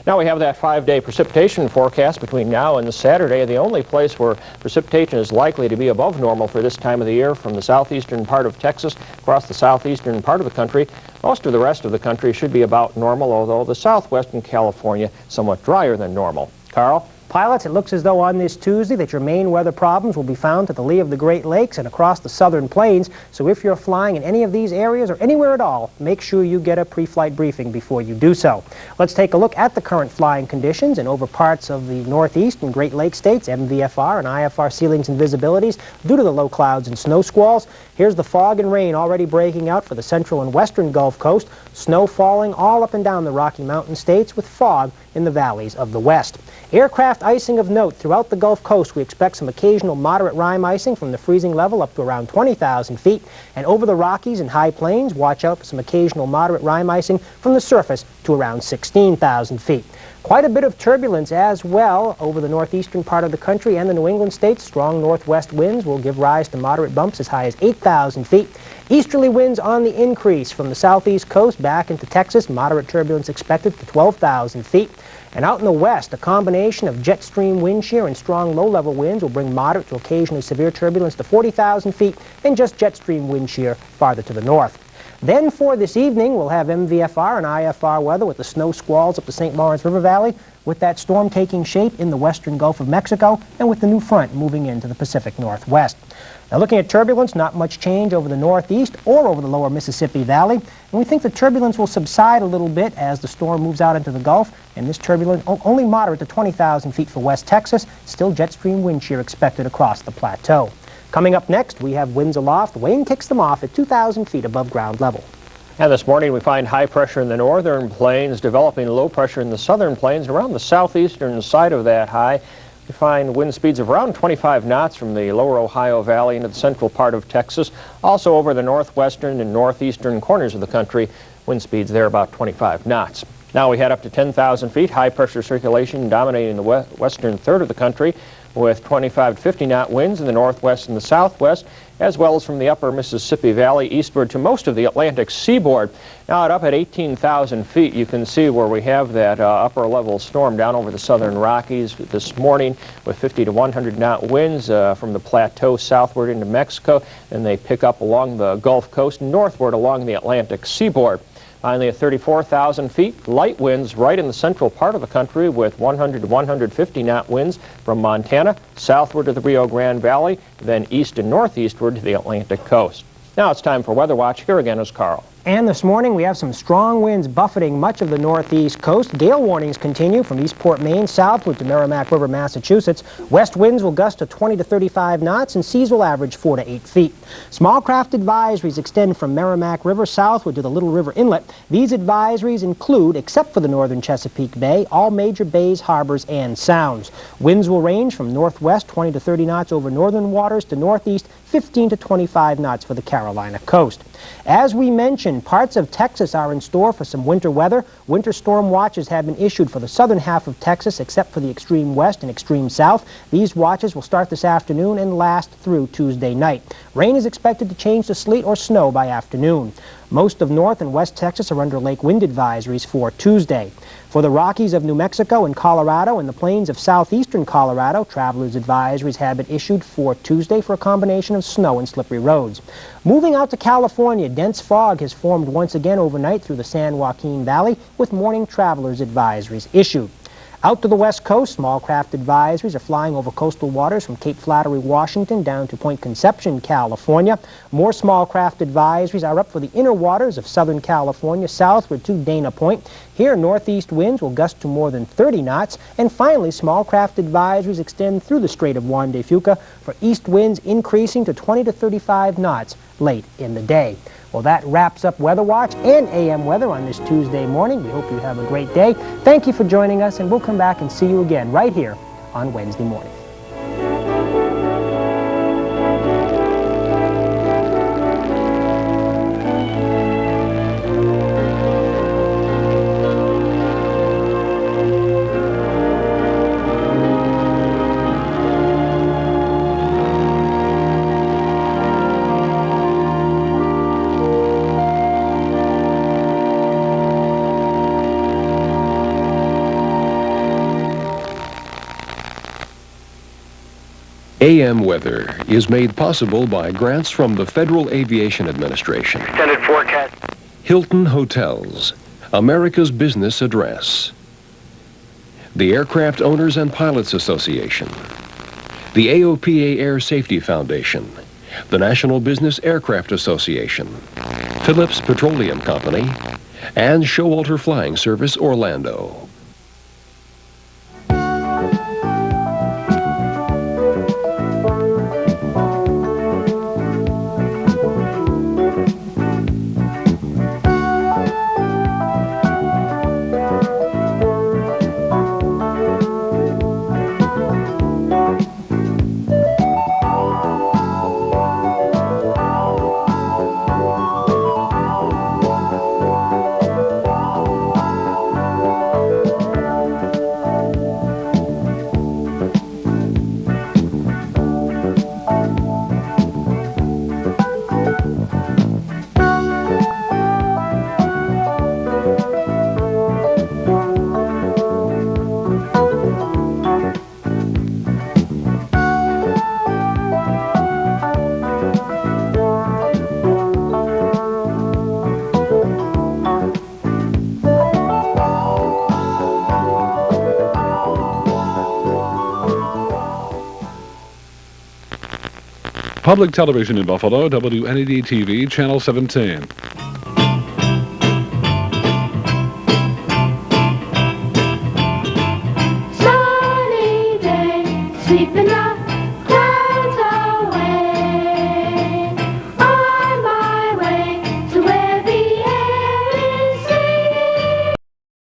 Now we have that 5-day precipitation forecast between now and Saturday. The only place where precipitation is likely to be above normal for this time of the year from the southeastern part of Texas across the southeastern part of the country. Most of the rest of the country should be about normal, although the southwestern California somewhat drier than normal. Carl? Pilots, it looks as though on this Tuesday that your main weather problems will be found at the lee of the Great Lakes and across the southern plains. So if you're flying in any of these areas or anywhere at all, make sure you get a pre-flight briefing before you do so. Let's take a look at the current flying conditions and over parts of the northeast and Great Lakes states, MVFR and IFR ceilings and visibilities due to the low clouds and snow squalls. Here's the fog and rain already breaking out for the central and western Gulf Coast. Snow falling all up and down the Rocky Mountain states with fog in the valleys of the west. Aircraft icing of note throughout the Gulf Coast. We expect some occasional moderate rime icing from the freezing level up to around 20,000 feet. And over the Rockies and high plains, watch out for some occasional moderate rime icing from the surface to around 16,000 feet. Quite a bit of turbulence as well over the northeastern part of the country and the New England states. Strong northwest winds will give rise to moderate bumps as high as 8,000 feet. Easterly winds on the increase from the southeast coast back into Texas. Moderate turbulence expected to 12,000 feet. And out in the west, a combination of jet stream wind shear and strong low-level winds will bring moderate to occasionally severe turbulence to 40,000 feet and just jet stream wind shear farther to the north. Then for this evening, we'll have MVFR and IFR weather with the snow squalls up the St. Lawrence River Valley, with that storm taking shape in the western Gulf of Mexico and with the new front moving into the Pacific Northwest. Now looking at turbulence, not much change over the northeast or over the lower Mississippi Valley. And we think the turbulence will subside a little bit as the storm moves out into the Gulf. And this turbulence only moderate to 20,000 feet for West Texas. Still jet stream wind shear expected across the plateau. Coming up next, we have winds aloft. Wayne kicks them off at 2,000 feet above ground level. And this morning we find high pressure in the northern plains, developing low pressure in the southern plains. Around the southeastern side of that high, we find wind speeds of around 25 knots from the lower Ohio Valley into the central part of Texas. Also over the northwestern and northeastern corners of the country, wind speeds there about 25 knots. Now we head up to 10,000 feet, high pressure circulation dominating the western third of the country with 25 to 50 knot winds in the northwest and the southwest, as well as from the upper Mississippi Valley eastward to most of the Atlantic seaboard. Now up at 18,000 feet, you can see where we have that upper level storm down over the southern Rockies this morning with 50 to 100 knot winds from the plateau southward into Mexico, and they pick up along the Gulf Coast northward along the Atlantic seaboard. Finally, at 34,000 feet, light winds right in the central part of the country with 100 to 150 knot winds from Montana southward to the Rio Grande Valley, then east and northeastward to the Atlantic coast. Now it's time for Weather Watch. Here again is Carl. And this morning we have some strong winds buffeting much of the northeast coast. Gale warnings continue from Eastport, Maine, southward to Merrimack River, Massachusetts. West winds will gust to 20 to 35 knots and seas will average 4 to 8 feet. Small craft advisories extend from Merrimack River southward to the Little River Inlet. These advisories include, except for the northern Chesapeake Bay, all major bays, harbors, and sounds. Winds will range from northwest 20 to 30 knots over northern waters to northeast 15 to 25 knots for the Carolina coast. As we mentioned, parts of Texas are in store for some winter weather. Winter storm watches have been issued for the southern half of Texas, except for the extreme west and extreme south. These watches will start this afternoon and last through Tuesday night. Rain is expected to change to sleet or snow by afternoon. Most of North and West Texas are under lake wind advisories for Tuesday. For the Rockies of New Mexico and Colorado and the plains of southeastern Colorado, travelers' advisories have been issued for Tuesday for a combination of snow and slippery roads. Moving out to California, dense fog has formed once again overnight through the San Joaquin Valley with morning travelers' advisories issued. Out to the west coast, small craft advisories are flying over coastal waters from Cape Flattery, Washington, down to Point Conception, California. More small craft advisories are up for the inner waters of southern California, southward to Dana Point. Here, northeast winds will gust to more than 30 knots. And finally, small craft advisories extend through the Strait of Juan de Fuca for east winds increasing to 20 to 35 knots late in the day. Well, that wraps up Weather Watch and AM weather on this Tuesday morning. We hope you have a great day. Thank you for joining us, and we'll come back and see you again right here on Wednesday morning. AM weather is made possible by grants from the Federal Aviation Administration. Extended forecast. Hilton Hotels, America's business address. The Aircraft Owners and Pilots Association. The AOPA Air Safety Foundation. The National Business Aircraft Association. Phillips Petroleum Company. And Showalter Flying Service, Orlando. Public television in Buffalo, WNED TV, Channel 17.